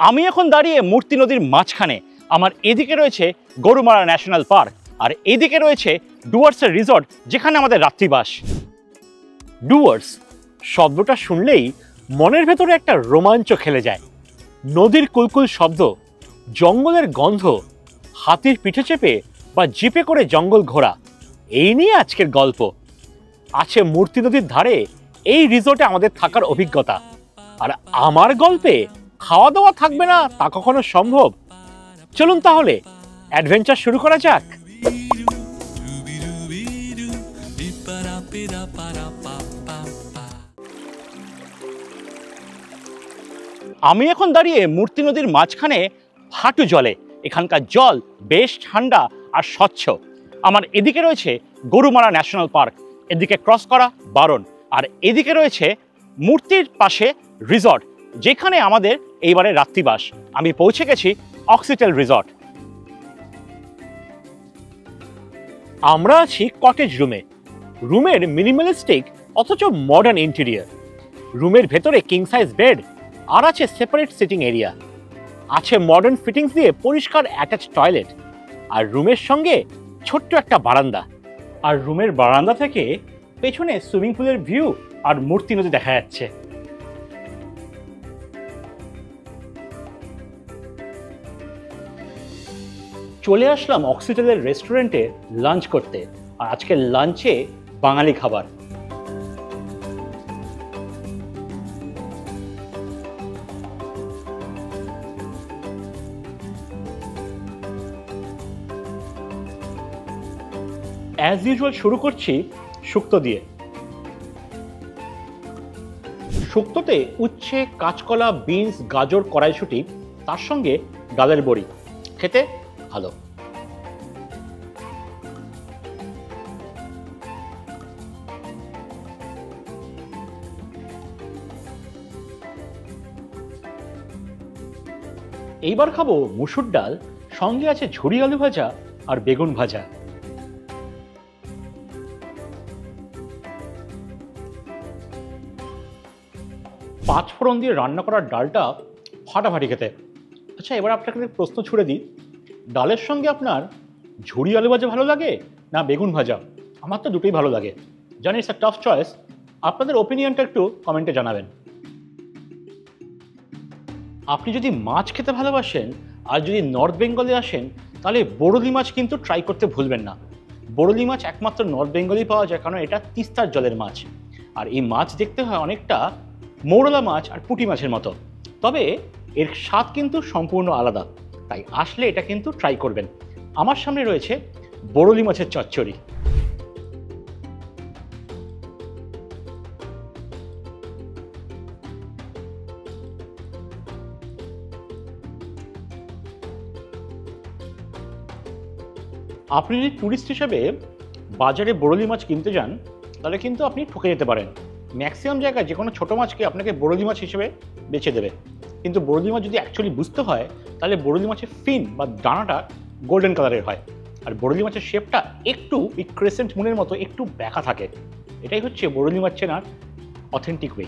আমি এখন দাঁড়িয়ে মূর্তি নদীর মাঝখানে। আমার এদিকে রয়েছে গরুমারা ন্যাশনাল পার্ক, আর এদিকে রয়েছে ডুয়ার্সের রিসর্ট, যেখানে আমাদের রাত্রিবাস। ডুয়ার্স শব্দটা শুনলেই মনের ভেতরে একটা রোমাঞ্চ খেলে যায়। নদীর কুলকুল শব্দ, জঙ্গলের গন্ধ, হাতির পিঠে চেপে বা জিপে করে জঙ্গল ঘোরা, এই নিয়ে আজকের গল্প। আছে মূর্তি নদীর ধারে এই রিসর্টে আমাদের থাকার অভিজ্ঞতা। আর আমার গল্পে খাওয়া দাওয়া থাকবে না তা কখনো সম্ভব? চলুন তাহলে অ্যাডভেঞ্চার শুরু করা যাক। আমি এখন দাঁড়িয়ে মূর্তি নদীর মাঝখানে হাঁটু জলে। এখানকার জল বেশ ঠান্ডা আর স্বচ্ছ। আমার এদিকে রয়েছে গরুমারা ন্যাশনাল পার্ক, এদিকে ক্রস করা বারণ, আর এদিকে রয়েছে মূর্তির পাশে রিসর্ট, যেখানে আমাদের এইবারে রাত্রিবাস। আমি পৌঁছে গেছি অক্সিটেল রিসর্ট। আমরা আছি কটেজ রুমে। রুমের মিনিমালিস্টিক অথচ মডার্ন ইন্টেরিয়র। রুমের ভেতরে কিং সাইজ বেড, আর আছে সেপারেট সিটিং এরিয়া। আছে মডার্ন ফিটিংস দিয়ে পরিষ্কার অ্যাটাচ টয়লেট, আর রুমের সঙ্গে ছোট্ট একটা বারান্দা। আর রুমের বারান্দা থেকে পেছনে সুইমিং পুলের ভিউ আর মূর্তি নদী দেখা যাচ্ছে। চলে আসলাম অক্সিটেলের রেস্টুরেন্টে লাঞ্চ করতে। আর আজকের লাঞ্চে বাঙালি খাবার। অ্যাজ ইউজুয়াল শুরু করছি শুক্তো দিয়ে। শুক্তোতে উচ্ছে, কাঁচকলা, বিনস, গাজর, কড়াইশুঁটি, তার সঙ্গে ডালের বড়ি, খেতে ভালো। এইবার খাবো মুসুর ডাল, সঙ্গে আছে ঝুরি আলু ভাজা আর বেগুন ভাজা। পাঁচফোড়ন দিয়ে রান্না করার ডালটা ফাটাফাটি খেতে। আচ্ছা, এবার আপনাকে প্রশ্ন ছুড়ে দিই, ডালের সঙ্গে আপনার ঝুরি আলু ভাজা ভালো লাগে না বেগুন ভাজা? আমার তো দুটোই ভালো লাগে। জানি ইটস আ টাফ চয়েস। আপনাদের ওপিনিয়নটা একটু কমেন্টে জানাবেন। আপনি যদি মাছ খেতে ভালোবাসেন আর যদি নর্থ বেঙ্গলে আসেন, তাহলে বড়লি মাছ কিন্তু ট্রাই করতে ভুলবেন না। বড়লি মাছ একমাত্র নর্থ বেঙ্গলেই পাওয়া যায়, কারণ এটা তিস্তার জলের মাছ। আর এই মাছ দেখতে হয় অনেকটা মৌরলা মাছ আর পুঁটি মাছের মতো, তবে এর স্বাদ কিন্তু সম্পূর্ণ আলাদা। তাই আসলে এটা কিন্তু ট্রাই করবেন। আমার সামনে রয়েছে বড়লি মাছের চচ্চড়ি। আপনি যদি ট্যুরিস্ট হিসেবে বাজারে বড়লি মাছ কিনতে যান, তাহলে কিন্তু আপনি ঠকে যেতে পারেন। ম্যাক্সিমাম জায়গায় যে কোনো ছোটো মাছকে আপনাকে বড়লি মাছ হিসেবে বেছে দেবে, কিন্তু বড়লি মাছ যদি অ্যাকচুয়ালি বুঝতে হয়, তাহলে বড়লি মাছের ফিন বা ডানাটা গোল্ডেন কালারের হয়, আর বড়লি মাছের শেপটা একটু ক্রেসেন্ট মুনের মতো একটু ব্যাকা থাকে। এটাই হচ্ছে বড়লি মাছ চেনার অথেন্টিক ওয়ে।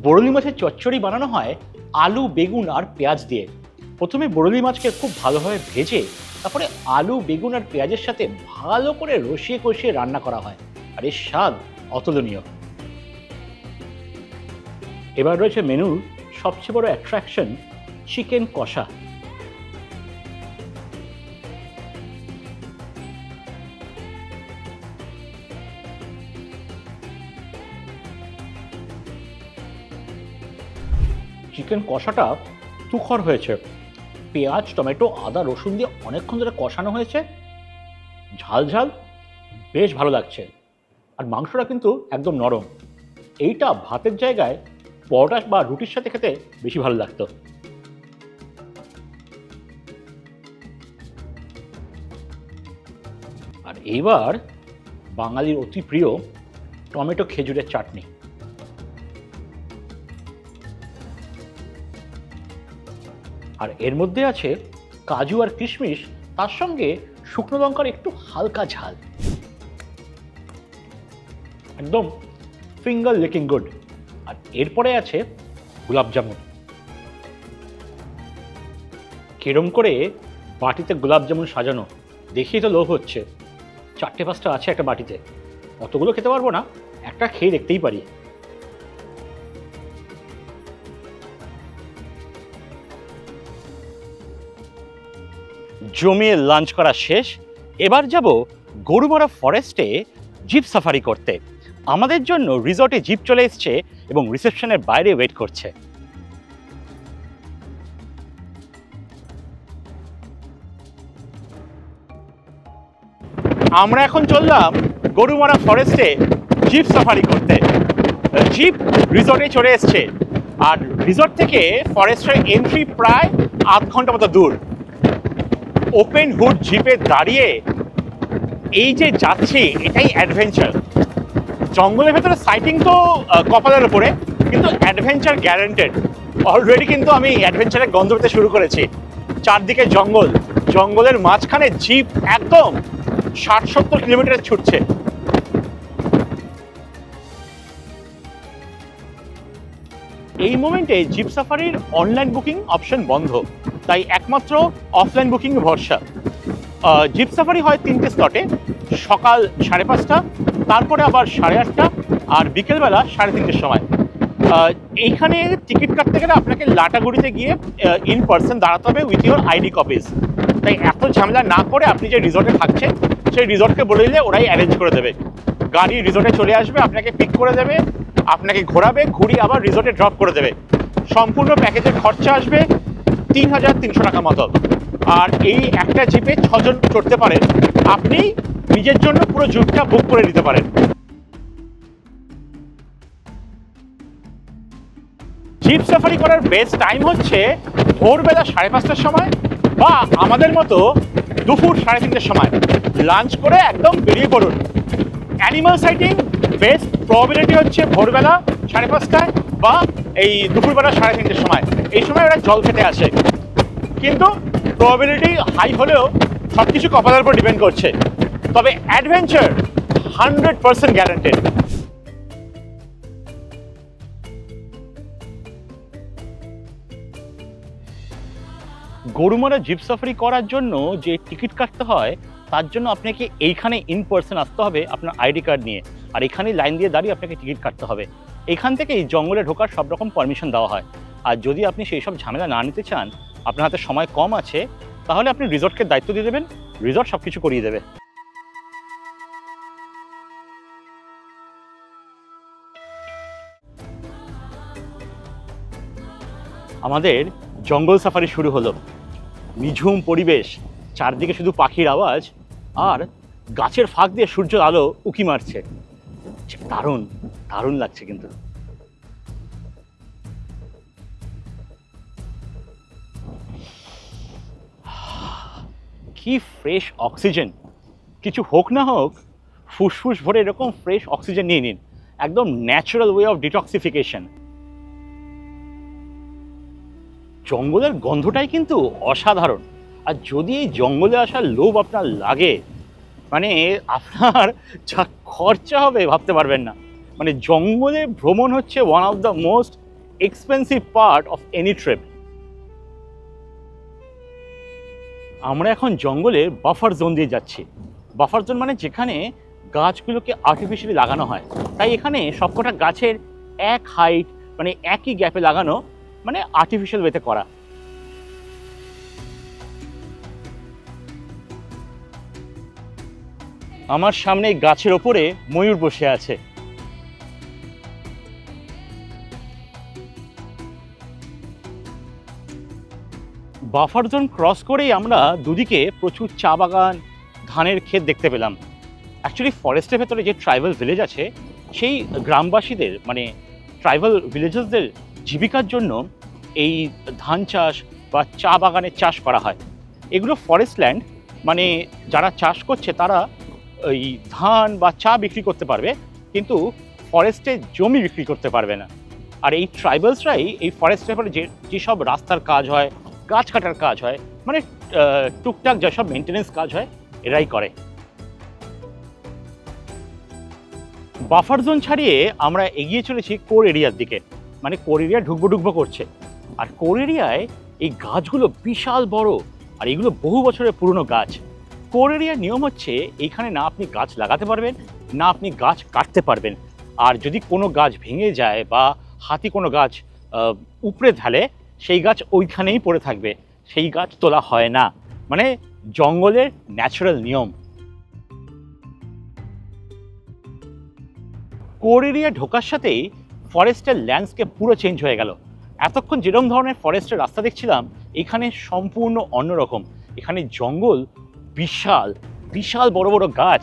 বড়লি মাছের চচ্চড়ি বানানো হয় আলু, বেগুন আর পেঁয়াজ দিয়ে। প্রথমে বড়লি মাছকে খুব ভালোভাবে ভেজে তারপরে আলু, বেগুন আর পেঁয়াজের সাথে ভালো করে রসিয়ে কষিয়ে রান্না করা হয়, আর এর স্বাদ অতুলনীয়। এবার রয়েছে মেনুর সবচেয়ে বড় অ্যাট্রাকশন, চিকেন কষা। চিকেন কষাটা তুখর হয়েছে। পেঁয়াজ, টমেটো, আদা, রসুন দিয়ে অনেকক্ষণ ধরে কষানো হয়েছে, ঝাল ঝাল, বেশ ভালো লাগছে। আর মাংসটা কিন্তু একদম নরম। এইটা ভাতের জায়গায় পরোটা বা রুটির সাথে খেতে বেশি ভালো লাগতো। আর এইবার বাঙালির অতি প্রিয় টমেটো খেজুরের চাটনি। আর এর মধ্যে আছে কাজু আর কিশমিশ, তার সঙ্গে শুকনো লঙ্কার একটু হালকা ঝাল। একদম ফিঙ্গার লিকিং গুড। আর এরপরে আছে গোলাপ জামুন। কিরম করে বাটিতে গোলাপ জামুন সাজানো দেখেই তো লোভ হচ্ছে। 4-5টা আছে একটা বাটিতে, অতগুলো খেতে পারবো না, একটা খেয়ে দেখতেই পারি। জমিয়ে লাঞ্চ করা শেষ, এবার যাব গরুমারা ফরেস্টে জিপ সাফারি করতে। আমাদের জন্য রিসর্টে জিপ চলে এসছে এবং রিসেপশনের বাইরে ওয়েট করছে। আমরা এখন চললাম গরুমারা ফরেস্টে জিপ সাফারি করতে। জিপ রিসর্টে চলে এসছে, আর রিসর্ট থেকে ফরেস্টের এন্ট্রি প্রায় 8 ঘন্টা মতো দূর। ওপেন হুড জিপে দাঁড়িয়ে এই যে যাচ্ছি, এটাই অ্যাডভেঞ্চার। জঙ্গলের ভেতরে সাইটিং তো কপালের উপরে, কিন্তু অ্যাডভেঞ্চার গ্যারান্টেড। অলরেডি কিন্তু আমি অ্যাডভেঞ্চারের গন্ধ পেতে শুরু করেছি। চারদিকে জঙ্গল, জঙ্গলের মাঝখানে জিপ একদম 60-70 কিলোমিটারে ছুটছে। এই মোমেন্টে জিপ সাফারির অনলাইন বুকিং অপশন বন্ধ, তাই একমাত্র অফলাইন বুকিং ভরসা। জিপ সাফারি হয় 3টে স্লটে, সকাল 5:30, তারপরে আবার 8:30, আর বিকেলবেলা 3:30-টের সময়। এইখানে টিকিট কাটতে গেলে আপনাকে লাটাগুড়িতে গিয়ে ইন পার্সন দাঁড়াতে হবে উইথ ইউর আইডি কপিজ। তাই এত ঝামেলা না করে আপনি যে রিসর্টে থাকছেন সেই রিসর্টকে বলে দিলে ওরাই অ্যারেঞ্জ করে দেবে। গাড়ি রিসর্টে চলে আসবে, আপনাকে পিক করে দেবে, আপনাকে ঘোরাবে, ঘুরিয়ে আবার রিসর্টে ড্রপ করে দেবে। সম্পূর্ণ প্যাকেজের খরচা আসবে 3,300 টাকা মতো। আর এই একটা জিপে 6 জন চড়তে পারেন। আপনি নিজের জন্য পুরো জিপটা বুক করে নিতে পারেন। জিপ সাফারি করার বেস্ট টাইম হচ্ছে ভোরবেলা 5:30টার সময়, বা আমাদের মতো দুপুর 3:30-টের সময়। লাঞ্চ করে একদম বেরিয়ে পড়ুন। অ্যানিমাল সাইটিং বেস্ট প্রবাবিলিটি হচ্ছে ভোরবেলা 5:30টায় বা এই দুপুরবেলা 3:30-টের সময়। এই সময় ওরা জল খেতে আসে, কিন্তু প্রবাবিলিটি হাই হলেও সব কিছু কপালের উপর ডিপেন্ড করছে। তবে adventure 100% guaranteed. Gorumara zip safari করার জন্য যে টিকিট কাটতে হয়, তার জন্য আপনাকে এইখানে ইন পার্সন আসতে হবে আপনার আইডি কার্ড নিয়ে, আর এখানে লাইন দিয়ে দাঁড়িয়ে আপনাকে টিকিট কাটতে হবে। এখান থেকেই জঙ্গলে ঢোকার সব রকম পারমিশন দেওয়া হয়। আর যদি আপনি সেই সব ঝামেলা না নিতে চান, আপনার হাতে সময় কম আছে, তাহলে আপনি রিসর্টকে দায়িত্ব দিয়ে দেবেন, রিসর্ট সব কিছু করিয়ে দেবে। আমাদের জঙ্গল সাফারি শুরু হলো। নিঝুম পরিবেশ, চারদিকে শুধু পাখির আওয়াজ, আর গাছের ফাঁক দিয়ে সূর্যের আলো উকি মারছে। দারুণ দারুণ লাগছে। কিন্তু কি ফ্রেশ অক্সিজেন! কিছু হোক না হোক, ফুসফুস ভরে এরকম ফ্রেশ অক্সিজেন নিয়ে নিন। একদম ন্যাচারাল ওয়ে অফ ডিটক্সিফিকেশন। জঙ্গলের গন্ধটাই কিন্তু অসাধারণ। আর যদি এই জঙ্গলে আসার লোভ আপনার লাগে, মানে আপনার যা খরচা হবে ভাবতে পারবেন না। মানে জঙ্গলে ভ্রমণ হচ্ছে one of the most expensive part of any trip. আমরা এখন জঙ্গলের বাফার জোন দিয়ে যাচ্ছি। বাফার জোন মানে যেখানে গাছগুলোকে আর্টিফিশিয়ালি লাগানো হয়। তাই এখানে সবকটা গাছের এক হাইট, মানে একই গ্যাপে লাগানো, মানে আর্টিফিশিয়াল ওয়েতে করা। আমার সামনে গাছের ওপরে ময়ূর বসে আছে। বাফার জোন ক্রস করেই আমরা দুদিকে প্রচুর চা বাগান, ধানের ক্ষেত দেখতে পেলাম। অ্যাকচুয়ালি ফরেস্টের ভেতরে যে ট্রাইবাল ভিলেজ আছে, সেই গ্রামবাসীদের, মানে ট্রাইবাল ভিলেজার্সদের জীবিকার জন্য এই ধান চাষ বা চা বাগানের চাষ করা হয়। এগুলো ফরেস্ট ল্যান্ড, মানে যারা চাষ করছে তারা ওই ধান বা চা বিক্রি করতে পারবে, কিন্তু ফরেস্টে জমি বিক্রি করতে পারবে না। আর এই ট্রাইবালসরাই এই ফরেস্টের ব্যাপারে যেসব রাস্তার কাজ হয়, গাছ কাটার কাজ হয়, মানে টুকটাক যেসব মেনটেনেন্স কাজ হয়, এরাই করে। বাফার জোন ছাড়িয়ে আমরা এগিয়ে চলেছি কোর এরিয়ার দিকে। মানে কোর এরিয়া ঢুকবো ঢুকবো করছে। আর কোর এরিয়ায় এই গাছগুলো বিশাল বড়, আর এগুলো বহু বছরের পুরনো গাছ। কোর এরিয়ার নিয়ম হচ্ছে এইখানে না আপনি গাছ লাগাতে পারবেন, না আপনি গাছ কাটতে পারবেন। আর যদি কোনো গাছ ভেঙে যায় বা হাতি কোনো গাছ উপড়ে ঢালে, সেই গাছ ওইখানেই পড়ে থাকবে, সেই গাছ তোলা হয় না। মানে জঙ্গলের ন্যাচারাল নিয়ম। কোর এরিয়া ঢোকার সাথেই ফরেস্টের ল্যান্ডস্কেপ পুরো চেঞ্জ হয়ে গেল। এতক্ষণ যেরকম ধরনের ফরেস্টের রাস্তা দেখছিলাম, এখানে সম্পূর্ণ অন্যরকম। এখানে জঙ্গল বিশাল বিশাল বড় বড় গাছ,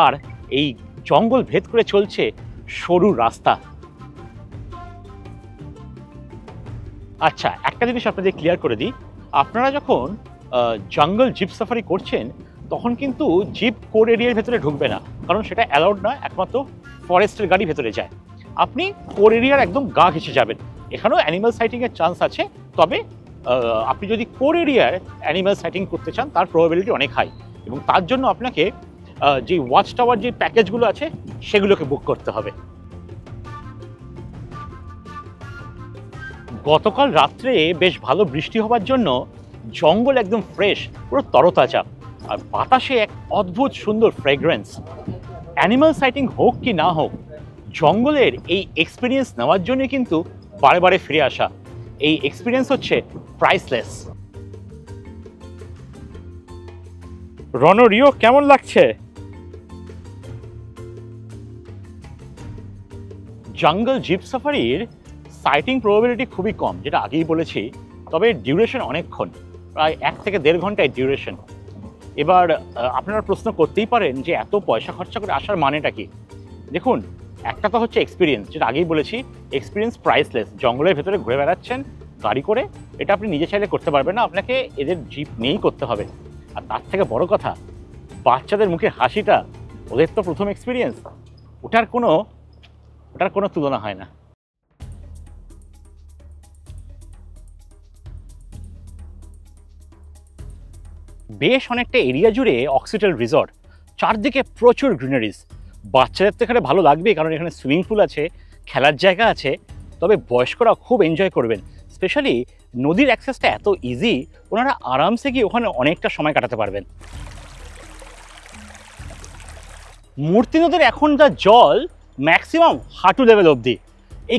আর এই জঙ্গল ভেদ করে চলছে সরু রাস্তা। আচ্ছা, একটা জিনিস আপনাদের ক্লিয়ার করে দিই, আপনারা যখন জঙ্গল জিপ সাফারি করছেন তখন কিন্তু জিপ কোর এরিয়ার ভেতরে ঢুকবে না, কারণ সেটা অ্যালাউড নয়, একমাত্র ফরেস্টের গাড়ি ভেতরে যায়। আপনি কোর এরিয়ার একদম গা ঘেঁষে যাবেন। এখানেও অ্যানিমাল সাইটিংয়ের চান্স আছে, তবে আপনি যদি কোর এরিয়ার অ্যানিমাল সাইটিং করতে চান তার প্রবাবিলিটি অনেক হাই, এবং তার জন্য আপনাকে যে ওয়াচ টাওয়ার যে প্যাকেজগুলো আছে সেগুলোকে বুক করতে হবে। গতকাল রাত্রে বেশ ভালো বৃষ্টি হওয়ার জন্য জঙ্গল একদম ফ্রেশ, পুরো তরতাজা, আর বাতাসে এক অদ্ভুত সুন্দর ফ্রেগ্রেন্স। অ্যানিমাল সাইটিং হোক কি না হোক, জঙ্গলের এই এক্সপিরিয়েন্স নেওয়ার জন্য কিন্তু বারে বারে ফিরে আসা। এই এক্সপিরিয়েন্স হচ্ছে প্রাইসলেস। রণরিও কেমন লাগছে? জঙ্গল জিপ সাফারির সাইটিং প্রবাবিলিটি খুবই কম, যেটা আগেই বলেছি, তবে ডিউরেশন অনেকক্ষণ, প্রায় 1 থেকে 1.5 ঘন্টায় ডিউরেশন। এবার আপনারা প্রশ্ন করতেই পারেন যে এত পয়সা খরচা করে আসার মানেটা কি? দেখুন, একটা তো হচ্ছে এক্সপিরিয়েন্স, যেটা আগেই বলেছি, এক্সপিরিয়েন্স প্রাইসলেস। জঙ্গলের ভেতরে ঘুরে বেড়াচ্ছেন গাড়ি করে, এটা আপনি নিজে চাইলে করতে পারবেন না, আপনাকে এদের জিপ নিয়েই করতে হবে। আর তার থেকে বড় কথা, বাচ্চাদের মুখে হাসিটা, ওদের তো প্রথম এক্সপিরিয়েন্স, ওটার কোনো তুলনা হয় না। বেশ অনেকটা এরিয়া জুড়ে অক্সিটাল রিসর্ট, চারদিকে প্রচুর গ্রিনারিজ। বাচ্চাদের তো এখানে ভালো লাগবে, কারণ এখানে সুইমিং পুল আছে, খেলার জায়গা আছে, তবে বয়স্করা খুব এনজয় করবেন। স্পেশালি নদীর অ্যাক্সেসটা এত ইজি, ওনারা আরামসে গিয়ে ওখানে অনেকটা সময় কাটাতে পারবেন। মূর্তি নদীর এখন যা জল ম্যাক্সিমাম হাঁটু লেভেল অবধি,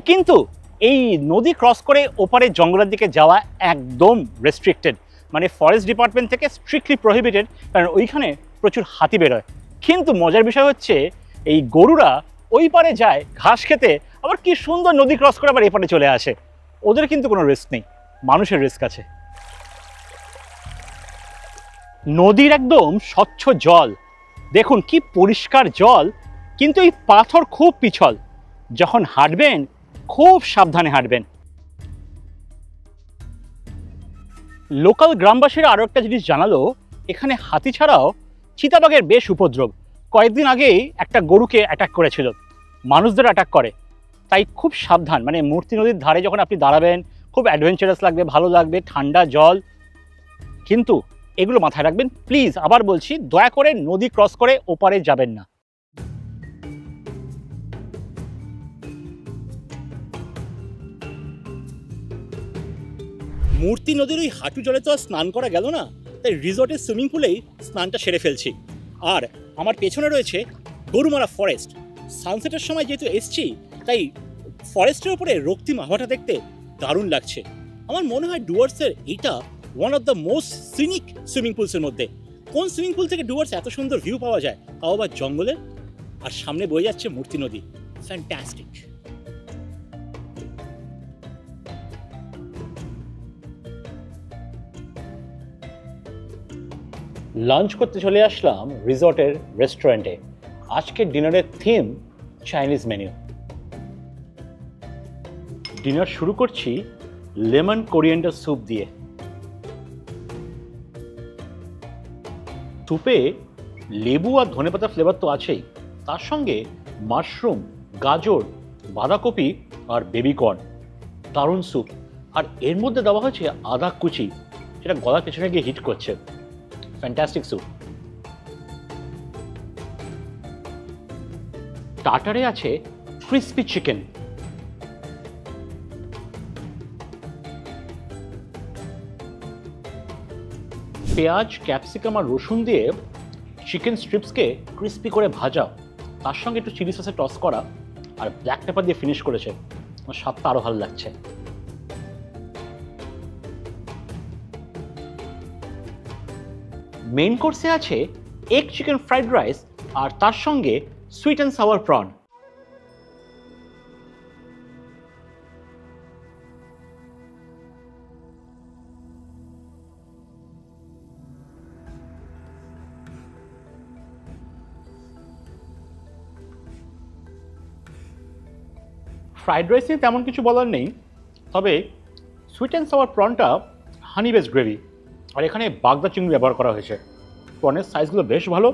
কিন্তু এই নদী ক্রস করে ওপারে জঙ্গলের দিকে যাওয়া একদম রেস্ট্রিক্টেড, মানে ফরেস্ট ডিপার্টমেন্ট থেকে স্ট্রিক্টলি প্রহিবিটেড, কারণ ওইখানে প্রচুর হাতি বেরোয়। কিন্তু মজার বিষয় হচ্ছে এই গরুরা ওই পারে যায় ঘাস খেতে, আবার কি সুন্দর নদী ক্রস করে আবার এপারে চলে আসে। ওদের কিন্তু কোনো রিস্ক নেই, মানুষের রিস্ক আছে। নদীর একদম স্বচ্ছ জল, দেখুন কি পরিষ্কার জল, কিন্তু এই পাথর খুব পিছল, যখন হাঁটবেন খুব সাবধানে হাঁটবেন। লোকাল গ্রামবাসীরা আরও একটা জিনিস জানালো, এখানে হাতি ছাড়াও চিতাবাঘের বেশ উপদ্রব। কয়েকদিন আগেই একটা গরুকে অ্যাটাক করেছিল, মানুষদের অ্যাটাক করে, তাই খুব সাবধান। মানে মূর্তি নদীর ধারে যখন আপনি দাঁড়াবেন খুব অ্যাডভেঞ্চারাস লাগবে, ভালো লাগবে, ঠান্ডা জল, কিন্তু এগুলো মাথায় রাখবেন প্লিজ। আবার বলছি, দয়া করে নদী ক্রস করে ওপারে যাবেন না। মূর্তি নদীর ওই হাঁটু জলে তো আর স্নান করা গেল না, তাই রিসর্টের সুইমিং পুলেই স্নানটা সেরে ফেলছি। আর আমার পেছনে রয়েছে গরুমারা ফরেস্ট। সানসেটের সময় যেহেতু এসছি, তাই ফরেস্টের উপরে রক্তিম আভাটা দেখতে দারুণ লাগছে। আমার মনে হয় ডুয়ার্সের এইটা one of the most scenic swimming পুলসের মধ্যে। কোন সুইমিং পুল থেকে ডুয়ার্স এত সুন্দর ভিউ পাওয়া যায়, তাও আবার জঙ্গলের, আর সামনে বয়ে যাচ্ছে মূর্তি নদী। ফ্যান্টাস্টিক। লাঞ্চ করতে চলে আসলাম রিসর্টের রেস্টুরেন্টে। আজকের ডিনারের থিম চাইনিজ মেনু। ডিনার শুরু করছি লেমন কোরিয়েন্ডার স্যুপ দিয়ে। স্যুপে লেবু আর ধনেপাতা ফ্লেভার তো আছেই, তার সঙ্গে মাশরুম, গাজর, বাঁধাকপি আর বেবিকর্ন। দারুণ স্যুপ। আর এর মধ্যে দেওয়া হয়েছে আদা কুচি, যেটা গলার পেছনে গিয়ে হিট করছে। Fantastic soup. স্টার্টারে আছে ক্রিসপি চিকেন, পেঁয়াজ, ক্যাপসিকাম আর রসুন দিয়ে চিকেন স্ট্রিপসকে ক্রিস্পি করে ভাজা, তার সঙ্গে একটু চিলি সসে টস করা আর ব্ল্যাক পেপার দিয়ে ফিনিশ করেছে। আমার স্বাদটা আরও ভালো লাগছে। মেইন কোর্সে আছে এগ চিকেন ফ্রাইড রাইস আর তার সঙ্গে sweet and sour prawn. Fried rice নিয়ে তেমন কিছু বলার নেই, তবে সুইট অ্যান্ড সাওয়ার প্রনটা হানি বেস গ্রেভি, আর এখানে বাগদা চিংড়ি ব্যবহার করা হয়েছে। প্রনের সাইজগুলো বেশ ভালো,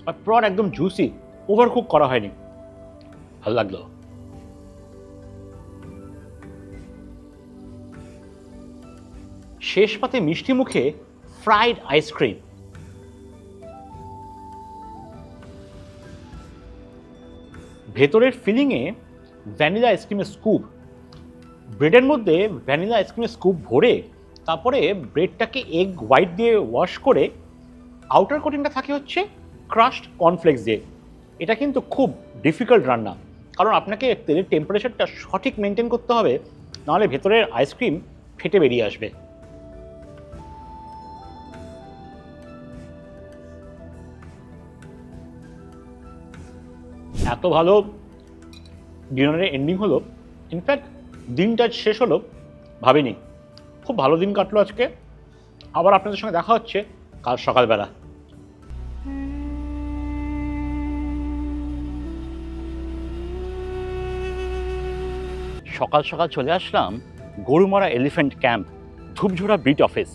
আর প্রন একদম জুসি, ওভারকুক করা হয়নি, ভালো লাগলো। শেষ পাতে মিষ্টি মুখে ফ্রাইড আইসক্রিম। ভেতরের ফিলিংয়ে ভ্যানিলা আইসক্রিমের স্কুপ, ব্রেডের মধ্যে ভ্যানিলা আইসক্রিমের স্কুপ ভরে তারপরে ব্রেডটাকে এগ হোয়াইট দিয়ে ওয়াশ করে আউটার কোটিংটা থাকে হচ্ছে ক্রাশড কর্নফ্লেক্স দিয়ে। এটা কিন্তু খুব ডিফিকাল্ট রান্না, কারণ আপনাকে তেলের টেম্পারেচারটা সঠিক মেনটেন করতে হবে, নাহলে ভেতরের আইসক্রিম ফেটে বেরিয়ে আসবে। এত ভালো ডিনারের এন্ডিং হলো, ইনফ্যাক্ট দিনটা শেষ হলো ভাবিনি। খুব ভালো দিন কাটলো আজকে। আবার আপনাদের সঙ্গে দেখা হচ্ছে কাল সকালবেলা। সকাল সকাল চলে আসলাম গরুমারা এলিফ্যান্ট ক্যাম্প, ধূপঝোড়া ব্রিড অফিস।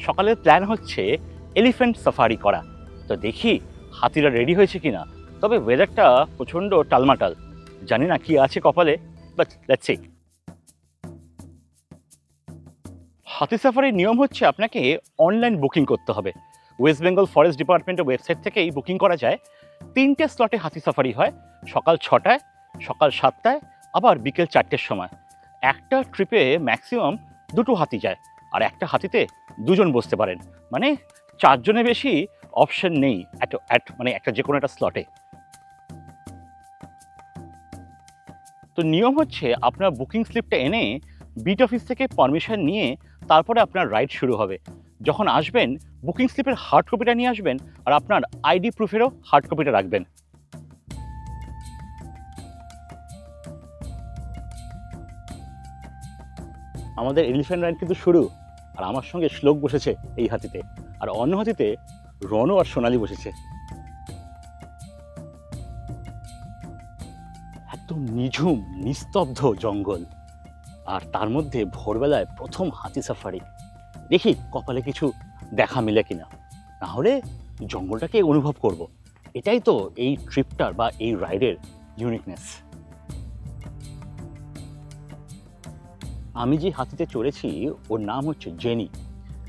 সকালের প্ল্যান হচ্ছে এলিফ্যান্ট সাফারি করা। তো দেখি হাতিরা রেডি হয়েছে কিনা। তবে ওয়েদারটা প্রচণ্ড টালমাটাল, জানি না কি আছে কপালে, বাট লেটস সি। হাতি সাফারির নিয়ম হচ্ছে আপনাকে অনলাইন বুকিং করতে হবে। ওয়েস্ট বেঙ্গল ফরেস্ট ডিপার্টমেন্টের ওয়েবসাইট থেকেই বুকিং করা যায়। 3টে স্লটে হাতি সাফারি হয়, সকাল 6টায়, সকাল 7টায়, আবার বিকেল 4টের সময়। একটা ট্রিপে ম্যাক্সিমাম 2টো হাতি যায়, আর একটা হাতিতে 2জন বসতে পারেন, মানে 4 জনের বেশি অপশন নেই মানে একটা যে কোনো একটা স্লটে। তো নিয়ম হচ্ছে আপনার বুকিং স্লিপটা এনে বিট অফিস থেকে পারমিশন নিয়ে তারপরে আপনার রাইড শুরু হবে। যখন আসবেন বুকিং স্লিপের হার্ড কপিটা নিয়ে আসবেন, আর আপনার আইডি প্রুফেরও হার্ড কপিটা রাখবেন। আমাদের এলিফ্যান্ট রাইড কিন্তু শুরু, আর আমার সঙ্গে শ্লোক বসেছে এই হাতিতে, আর অন্য হাতিতে রনু আর সোনালি বসেছে। একদম নিঝুম নিস্তব্ধ জঙ্গল, আর তার মধ্যে ভোরবেলায় প্রথম হাতি সাফারি। দেখি কপালে কিছু দেখা মিলে কিনা, না হলে জঙ্গলটাকে অনুভব করব। এটাই তো এই ট্রিপটার বা এই রাইডের ইউনিকনেস। আমি যে হাতিতে চড়েছি ওর নাম হচ্ছে জেনি,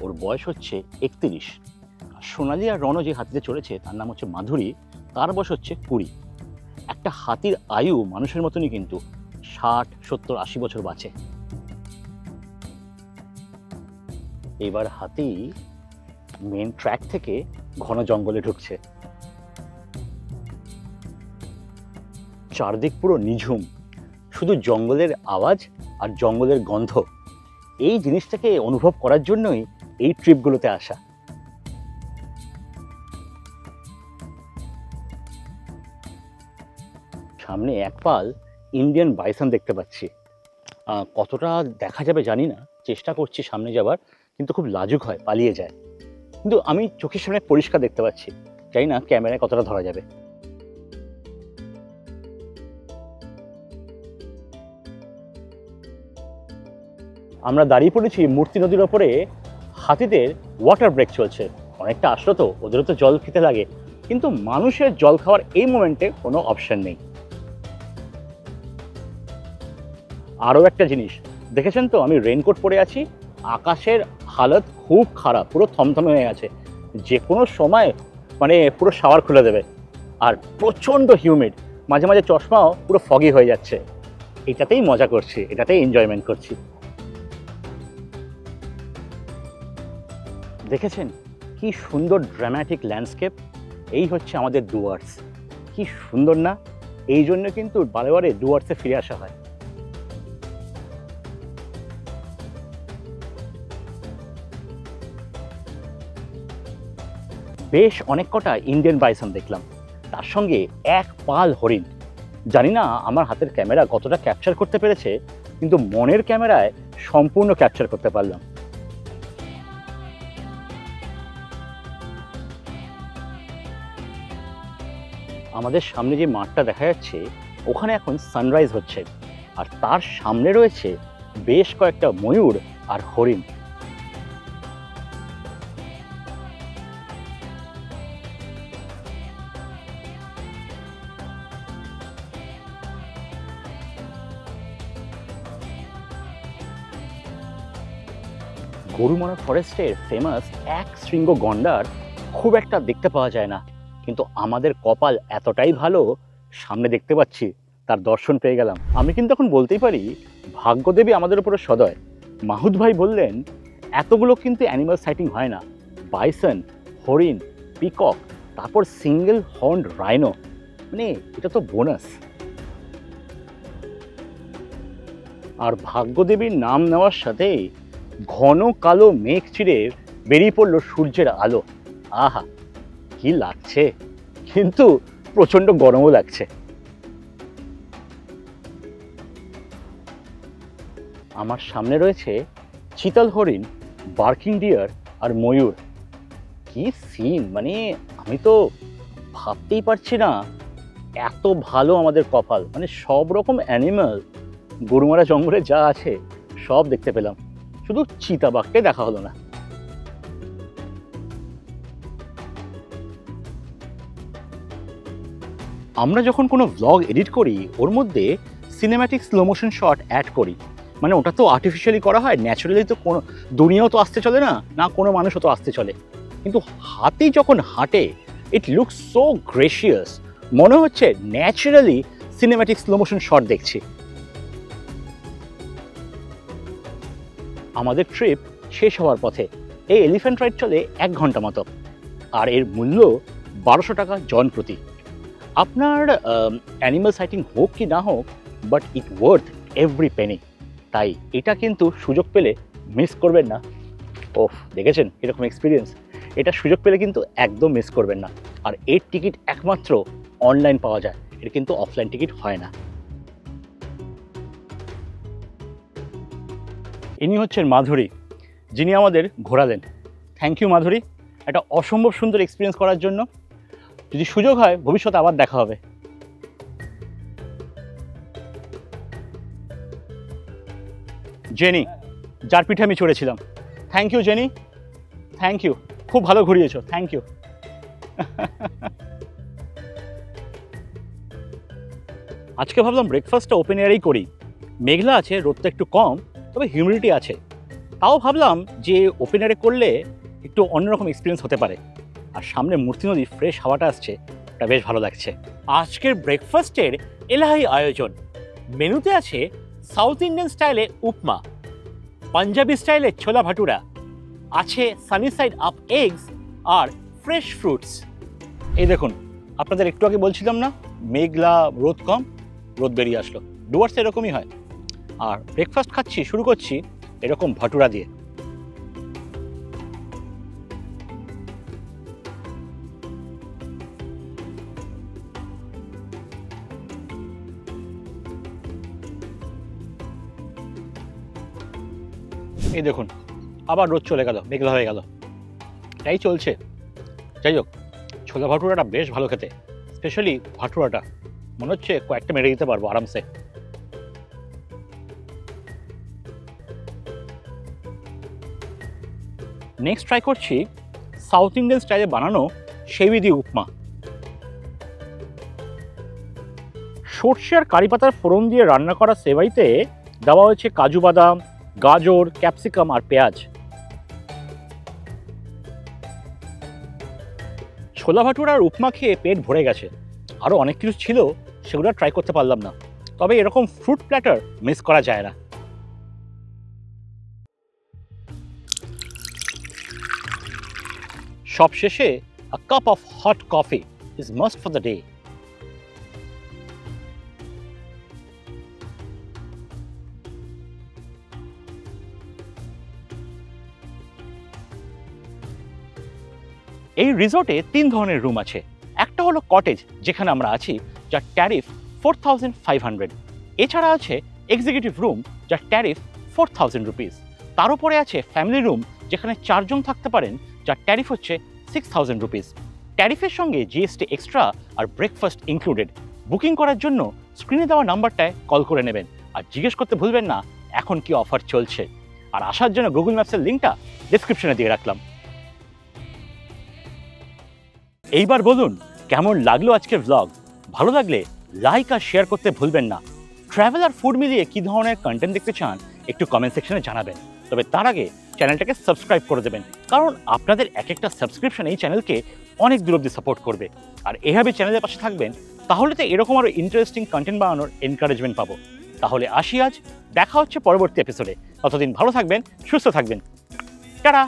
ওর বয়স হচ্ছে 31। আর সোনালি আর রণ যে হাতিতে চড়েছে তার নাম হচ্ছে মাধুরী, তার বয়স হচ্ছে 20। একটা হাতির আয়ু মানুষের মতনই কিন্তু 60, 70, 80 বছর বাঁচে। এবার হাতি মেন ট্র্যাক থেকে ঘন জঙ্গলে ঢুকছে। চারদিক পুরো নিঝুম, শুধু জঙ্গলের আওয়াজ আর জঙ্গলের গন্ধ। এই জিনিসটাকে অনুভব করার জন্যই এই ট্রিপগুলোতে আসা। সামনে এক পাল ইন্ডিয়ান বাইসন দেখতে পাচ্ছি। কতটা দেখা যাবে জানি না, চেষ্টা করছি সামনে যাবার, কিন্তু খুব লাজুক হয়, পালিয়ে যায়। কিন্তু আমি চোখের সামনে পরিষ্কার দেখতে পাচ্ছি, জানি না ক্যামেরায় কতটা ধরা যাবে। আমরা দাঁড়িয়ে পড়েছি মূর্তি নদীর ওপরে। হাতিদের ওয়াটার ব্রেক চলছে, অনেকটা আসলো তো, ওদেরও তো জল খেতে লাগে, কিন্তু মানুষের জল খাওয়ার এই মোমেন্টে কোনো অপশন নেই। আরও একটা জিনিস দেখেছেন তো, আমি রেইনকোট পরে আছি, আকাশের হালত খুব খারাপ, পুরো থমথমে হয়ে আছে, যে কোনো সময় মানে পুরো শাওয়ার খুলে দেবে। আর প্রচণ্ড হিউমিড, মাঝে মাঝে চশমাও পুরো ফগি হয়ে যাচ্ছে। এটাতেই মজা করছি, এটাতেই এনজয়মেন্ট করছি। দেখেছেন কি সুন্দর ড্রামাটিক ল্যান্ডস্কেপ। এই হচ্ছে আমাদের ডুয়ার্স। কি সুন্দর না? এই জন্য কিন্তু বারে বারে ডুয়ার্সে ফিরে আসা হয়। বেশ অনেক কটা ইন্ডিয়ান বাইসন দেখলাম, তার সঙ্গে এক পাল হরিণ। জানি না আমার হাতের ক্যামেরা কতটা ক্যাপচার করতে পেরেছে, কিন্তু মনের ক্যামেরায় সম্পূর্ণ ক্যাপচার করতে পারলাম। আমাদের সামনে যে মাঠটা দেখা যাচ্ছে, ওখানে এখন সানরাইজ হচ্ছে, আর তার সামনে রয়েছে বেশ কয়েকটা ময়ূর আর হরিণ। গরুমারা ফরেস্টের ফেমাস এক শৃঙ্গ গন্ডার খুব একটা দেখতে পাওয়া যায় না, কিন্তু আমাদের কপাল এতটাই ভালো, সামনে দেখতে পাচ্ছি, তার দর্শন পেয়ে গেলাম। আমি কিন্তু এখন বলতেই পারি ভাগ্যদেবী আমাদের উপরে সদয়। মাহুদ ভাই বললেন এতগুলো কিন্তু অ্যানিমাল সাইটিং হয় না, বাইসন, হরিণ, পিকক, তারপর সিঙ্গেল হর্নড রাইনো, মানে এটা তো বোনাস। আর ভাগ্যদেবীর নাম নেওয়ার সাথে ঘন কালো মেঘ চিরে বেরিয়ে পড়লো সূর্যের আলো। আহা, কি লাগছে, কিন্তু প্রচন্ড গরমও লাগছে। আমার সামনে রয়েছে চিতাল হরিণ, বার্কিং ডিয়ার আর ময়ূর। কি সিন, মানে আমি তো ভাবতেই পারছি না, এত ভালো আমাদের কপাল। মানে সব রকম অ্যানিমাল গরুমারা জঙ্গলে যা আছে সব দেখতে পেলাম, শুধু চিতাবাঘকে দেখা হলো না। আমরা যখন কোনো ভ্লগ এডিট করি, ওর মধ্যে cinematic slow motion shot add করি, মানে ওটা তো আর্টিফিশিয়ালি করা হয়, ন্যাচারালি তো কোনো দুনিয়াও তো আসতে চলে না, না কোনো মানুষও তো আসতে চলে। কিন্তু হাতি যখন হাঁটে, ইট লুকস সো গ্রেসিয়াস, মনে হচ্ছে naturally cinematic slow motion shot দেখছি। আমাদের ট্রিপ শেষ হওয়ার পথে। এই এলিফ্যান্ট রাইড চলে 1 ঘন্টা মতো, আর এর মূল্য 1200 টাকা জন প্রতি। আপনার অ্যানিমাল সাইটিং হোক কি না হোক, but it worth every Penney. তাই এটা কিন্তু সুযোগ পেলে মিস করবেন না। ওফ, দেখেছেন এরকম এক্সপিরিয়েন্স? এটা সুযোগ পেলে কিন্তু একদম মিস করবেন না। আর এর টিকিট একমাত্র অনলাইন পাওয়া যায়, এর কিন্তু অফলাইন টিকিট হয় না। ইনি হচ্ছেন মাধুরী, যিনি আমাদের ঘোরালেন। থ্যাংক ইউ মাধুরী, একটা অসম্ভব সুন্দর এক্সপিরিয়েন্স করার জন্য। যদি সুযোগ হয় ভবিষ্যতে আবার দেখা হবে। জেনি, যার পিঠে আমি চড়েছিলাম, thank you Jenny, thank you, খুব ভালো ঘুরিয়েছো, থ্যাংক ইউ। আজকে ভাবলাম ব্রেকফাস্টটা ওপেন এয়ারেই করি। মেঘলা আছে, রোদটা একটু কম, তবে হিউমিডিটি আছে। তাও ভাবলাম যে ওপেন এয়ারে করলে একটু অন্যরকম এক্সপিরিয়েন্স হতে পারে। আর সামনে মূর্তি নদীর ফ্রেশ হাওয়াটা আসছে, এটা বেশ ভালো লাগছে। আজকের ব্রেকফাস্টের এলাহি আয়োজন। মেনুতে আছে সাউথ ইন্ডিয়ান স্টাইলে উপমা, পাঞ্জাবি স্টাইলে ছোলা ভাটুরা, আছে সানি সাইড আপ এগস আর ফ্রেশ ফ্রুটস। এই দেখুন, আপনাদের একটু আগে বলছিলাম না মেঘলা, রোদ কম, রোদ বেরিয়ে আসলো। ডুয়ার্স এরকমই হয়। আর ব্রেকফাস্ট খাচ্ছি, শুরু করছি এরকম ভাটুরা দিয়ে। এই দেখুন, আবার রোদ চলে গেল, মেঘলা হয়ে গেল, এটাই চলছে। যাই হোক, ছোলা ভাটুরাটা বেশ ভালো খেতে, স্পেশালি ভাটুরাটা মনে হচ্ছে কয়েকটা মেরে দিতে পারবো আরামসে। নেক্সট ট্রাই করছি সাউথ ইন্ডিয়ান স্টাইলে বানানো সেবি দিয়ে উপমা। সর্ষে আর কারি পাতার ফোড়ন দিয়ে রান্না করা সেবাইতে দেওয়া হয়েছে কাজু বাদাম, গাজর, ক্যাপসিকাম আর পেঁয়াজ। ছোলা ভাটুরা আর উপমা খেয়ে পেট ভরে গেছে। আরও অনেক কিছু ছিল, সেগুলো ট্রাই করতে পারলাম না, তবে এরকম ফ্রুট প্ল্যাটার মিস করা যায় না। সব শেষে a cup of hot coffee is must for the day. এই রিসর্টে 3 ধরনের রুম আছে। একটা হলো কটেজ, যেখানে আমরা আছি, যার ট্যারিফ 4500। এছাড়া আছে এক্সিকিউটিভ রুম, যার ট্যারিফ 4000 রুপিস। তার উপরে আছে ফ্যামিলি রুম, যেখানে 4 জন থাকতে পারেন, যার ট্যারিফ হচ্ছে 6000 রুপিস। ট্যারিফের সঙ্গে জিএসটি এক্সট্রা আর ব্রেকফাস্ট ইনক্লুডেড। বুকিং করার জন্য স্ক্রিনে দেওয়া নাম্বারটায় কল করে নেবেন, আর জিজ্ঞেস করতে ভুলবেন না এখন কি অফার চলছে। আর আসার জন্য গুগল ম্যাপসের লিঙ্কটা ডেসক্রিপশনে দিয়ে রাখলাম। এইবার বলুন কেমন লাগলো আজকের ব্লগ। ভালো লাগলে লাইক আর শেয়ার করতে ভুলবেন না। ট্রাভেল আর ফুড মিলিয়ে কী ধরনের কন্টেন্ট দেখতে চান একটু কমেন্ট সেকশনে জানাবেন। তবে তার আগে চ্যানেলটাকে সাবস্ক্রাইব করে দেবেন, কারণ আপনাদের এক একটা সাবস্ক্রিপশন এই চ্যানেলকে অনেক দূর অব্দি সাপোর্ট করবে। আর এভাবে চ্যানেলের পাশে থাকবেন, তাহলে তো এরকম আরও ইন্টারেস্টিং কন্টেন্ট বানানোর এনকারেজমেন্ট পাবো। তাহলে আসি আজ, দেখা হচ্ছে পরবর্তী এপিসোডে। ততদিন ভালো থাকবেন, সুস্থ থাকবেন। টাটা।